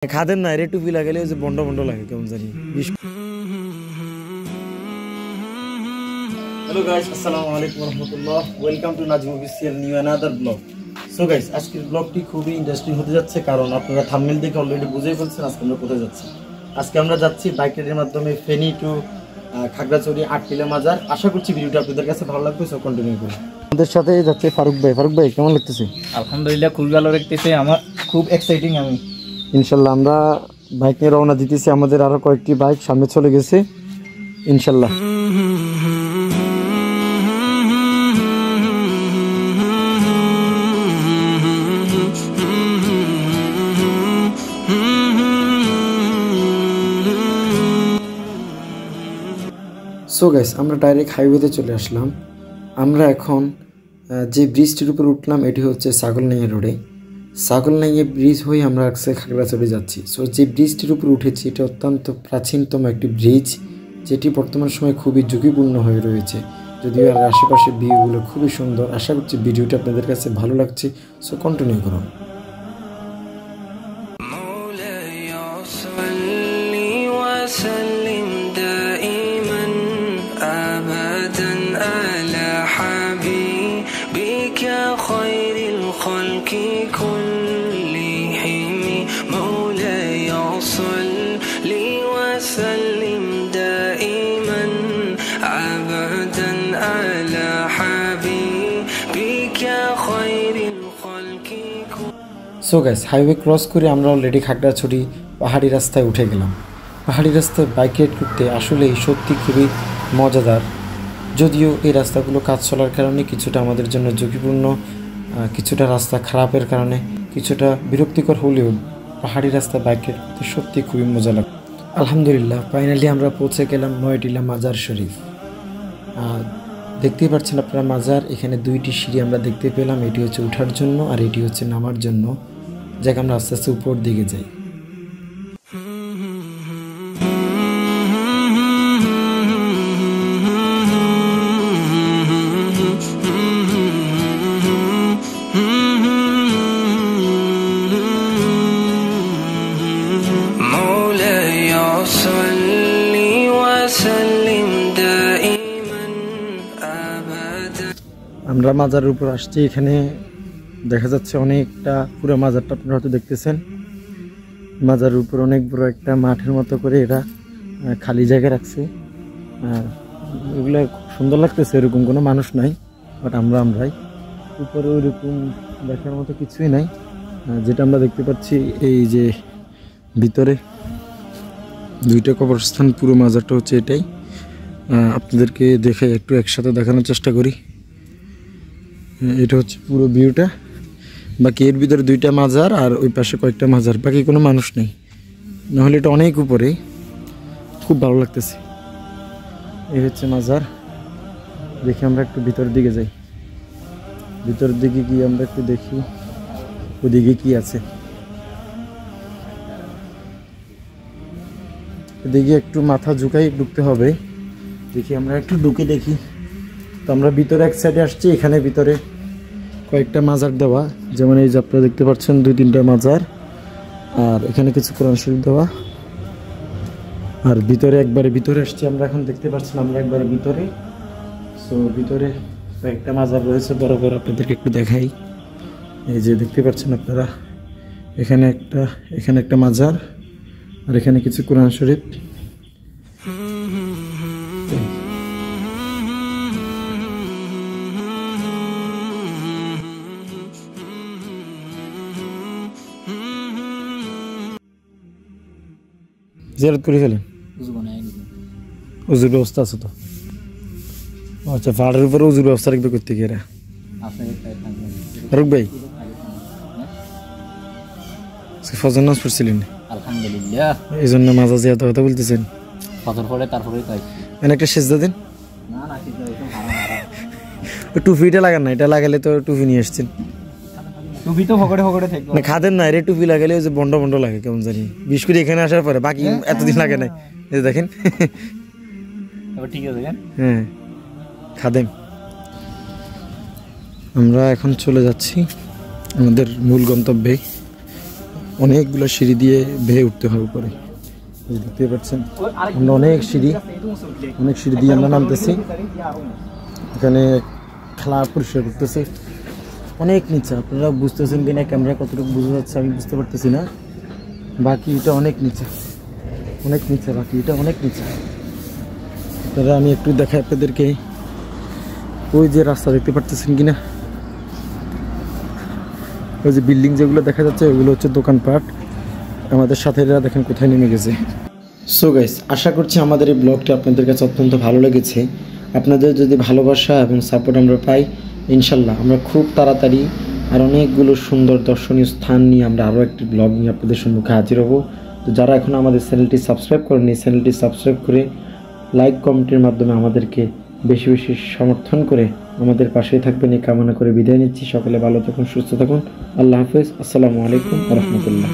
খাদেন না রে টুপি লাগালে যে বন্ড বন্ড লাগে কেমন জানি। হ্যালো গাইস, আসসালামু আলাইকুম ওয়া রাহমাতুল্লাহ। Welcome to নাজমু official new another blog. So guys, আজকের ব্লগটি খুবই ইন্টারেস্টিং হতে যাচ্ছে, কারণ আপনারা থাম্বনেল দেখে অলরেডি বুঝেই ফেলছেন আজকে আমরা কোথায় যাচ্ছি। আজকে আমরা যাচ্ছি বাইক রাইডের মাধ্যমে ফেনী টু খাগড়াছড়ি 8 কিলো মাজার। আশা করছি ভিডিওটা আপনাদের কাছে ভালো লাগবে, সো কন্টিনিউ করুন। আমাদের সাথে যাচ্ছে ফারুক ভাই। ফারুক ভাই, কেমন লাগতেছে? আলহামদুলিল্লাহ, খুব ভালো লাগতেছে, আমার খুব এক্সাইটিং। আমি ইনশাল্লাহ আমরা বাইক নিয়ে রওনা দিতেছি। আমাদের আরো কয়েকটি বাইক সামনে চলে গেছে ইনশাল্লাহ। সো গাইস, আমরা ডাইরেক্ট হাইওয়েতে চলে আসলাম। আমরা এখন যে ব্রিজটির উপর উঠলাম এটি হচ্ছে ছাগলনাইয়া রোডে। ছাগলনাইয়া ব্রিজ হয়ে আমরা আজকে খাগড়াছড়ি যাচ্ছি। সো যে ব্রিজটির উপর উঠেছি এটা অত্যন্ত প্রাচীনতম একটি ব্রিজ, যেটি বর্তমান সময়ে খুবই ঝুঁকিপূর্ণ হয়ে রয়েছে, যদিও আর আশেপাশের ভিউগুলো খুবই সুন্দর। আশা করছি ভিডিওটা আপনাদের কাছে ভালো লাগছে, সো কন্টিনিউ করুন। সো গাইস, হাইওয়ে ক্রস করে আমরা অলরেডি খাগড়াছড়ি পাহাড়ি রাস্তায় উঠে গেলাম। পাহাড়ি রাস্তায় বাইক রাইড করতে আসলেই সত্যি খুবই মজাদার, যদিও এই রাস্তাগুলো কাজ চলার কারণে কিছুটা আমাদের জন্য ঝুঁকিপূর্ণ, কিছুটা রাস্তা খারাপের কারণে কিছুটা বিরক্তিকর হলেও পাহাড়ি রাস্তায় বাইক রাইড করতে সত্যি খুবই মজা লাগে। আলহামদুলিল্লাহ, ফাইনালি আমরা পৌঁছে গেলাম নয়টিলা মাজার শরীফ। দেখতেই পাচ্ছেন আপনারা মাজার, এখানে দুইটি সিঁড়ি আমরা দেখতে পেলাম, এটি হচ্ছে ওঠার জন্য আর এটি হচ্ছে নামার জন্য। যাক, আমরা আস্তে আস্তে উপর দিকে যাই। আমরা মাজারের উপর আসছি। এখানে দেখা যাচ্ছে অনেকটা পুরো মাজারটা আপনারা হয়তো দেখতেছেন। মাজারের উপর অনেক বড় একটা মাঠের মতো করে এরা খালি জায়গা রাখছে। এগুলো খুব সুন্দর লাগতেছে, এরকম কোনো মানুষ নাই, বাট আমরাই উপরে ওইরকম দেখার মতো কিছুই নাই। যেটা আমরা দেখতে পাচ্ছি এই যে ভিতরে দুইটা কবরস্থান, পুরো মাজারটা হচ্ছে এটাই। আপনাদেরকে দেখে একটু একসাথে দেখানোর চেষ্টা করি। এটা হচ্ছে পুরো ভিউটা। বাকি এর ভিতরে দুইটা মাজার আর ওই পাশে কয়েকটা মাজার, বাকি কোনো মানুষ নেই। নাহলে এটা অনেক উপরে, খুব ভালো লাগতেছে। এই হচ্ছে মাজার। দেখি আমরা একটু ভিতরের দিকে যাই। ভিতরের দিকে গিয়ে আমরা একটু দেখি ওদিকে কি আছে। এদিকে একটু মাথা ঝুঁকাই ঢুকতে হবে। দেখি আমরা একটু ঢুকে দেখি। তো আমরা ভিতরে এক সাইডে আসছি, এখানে ভিতরে কয়েকটা মাজার দেওয়া, যেমন এই যে আপনারা দেখতে পাচ্ছেন 2-3টা মাজার, আর এখানে কিছু কোরআন শরীফ দেওয়া। আর ভিতরে একবারে ভিতরে আসছি আমরা, এখন দেখতে পাচ্ছেন আমরা একবারে ভিতরে। সো ভিতরে কয়েকটা মাজার রয়েছে বড় বড়, আপনাদেরকে একটু দেখাই। এই যে দেখতে পাচ্ছেন আপনারা, এখানে একটা মাজার, আর এখানে কিছু কোরআন শরীফ। জিয়ারত করে ফেলেন, উজুর ব্যবস্থা আছে তো? আচ্ছা, পাহাড়ের উপরে উজুর ব্যবস্থা রাখবে করতে গিয়ে ফারুক ভাই ফজর নামাজ পড়ছিলেন? আলহামদুলিল্লাহ, এই জন্য মাঝে জিয়ারত কথা বলতেছেন। ফজর পড়ে তারপরে একটা সেজদা দিন। টুপিটা লাগান না, এটা লাগালে তো টুপি নিয়ে আসছেন। টুপি তো ফকড়ে ফকড়ে থাকবে না, খাদেন না রে টুপি লাগালে ওই যে বন্ড বন্ড লাগে কেমন জানি। বিশেষ করে এখানে আসার পরে, বাকি এতদিন লাগে নাই। এই দেখেন, ঠিক আছে। হ্যাঁ, খাদেম। আমরা এখন চলে যাচ্ছি আমাদের মূল গন্তব্যে। অনেকগুলো সিঁড়ি দিয়ে বেয়ে উঠতে হয় উপরে, এই দেখতে পাচ্ছেন আমরা অনেক সিঁড়ি দিয়ে আমরা নামতেছি। এখানে খেলা পরিষ্কার করতেছে, অনেক নিচে। আপনারা বুঝতেছেন কিনা ক্যামেরা কতটুকু বোঝা যাচ্ছে আমি বুঝতে পারতেছি না। বাকি এটা অনেক নিচে, বাকি এটা অনেক নিচে। আপনারা আমি একটু দেখাই আপনাদেরকে, ওই যে রাস্তা দেখতে পারতেছেন কিনা, ওই যে বিল্ডিং যেগুলো দেখা যাচ্ছে ওইগুলো হচ্ছে দোকানপাট। আমাদের সাথীরা দেখেন কোথায় নেমে গেছে। সো গাইস, আশা করছি আমাদের এই ব্লগটি আপনাদের কাছে অত্যন্ত ভালো লেগেছে। আপনাদের যদি ভালোবাসা এবং সাপোর্ট আমরা পাই, ইনশাল্লাহ আমরা খুব তাড়াতাড়ি আর অনেকগুলো সুন্দর দর্শনীয় স্থান নিয়ে আমরা আরও একটি ব্লগ নিয়ে আপনাদের সম্মুখে হাজির হব। তো যারা এখন আমাদের চ্যানেলটি সাবস্ক্রাইব করেনি, চ্যানেলটি সাবস্ক্রাইব করে লাইক কমেন্টের মাধ্যমে আমাদেরকে বেশি বেশি সমর্থন করে আমাদের পাশেই থাকবেন এই কামনা করে বিদায় নিচ্ছি। সকলে ভালো থাকুন, সুস্থ থাকুন। আল্লাহ হাফেজ। আসসালামু আলাইকুম ওয়া রাহমাতুল্লাহ।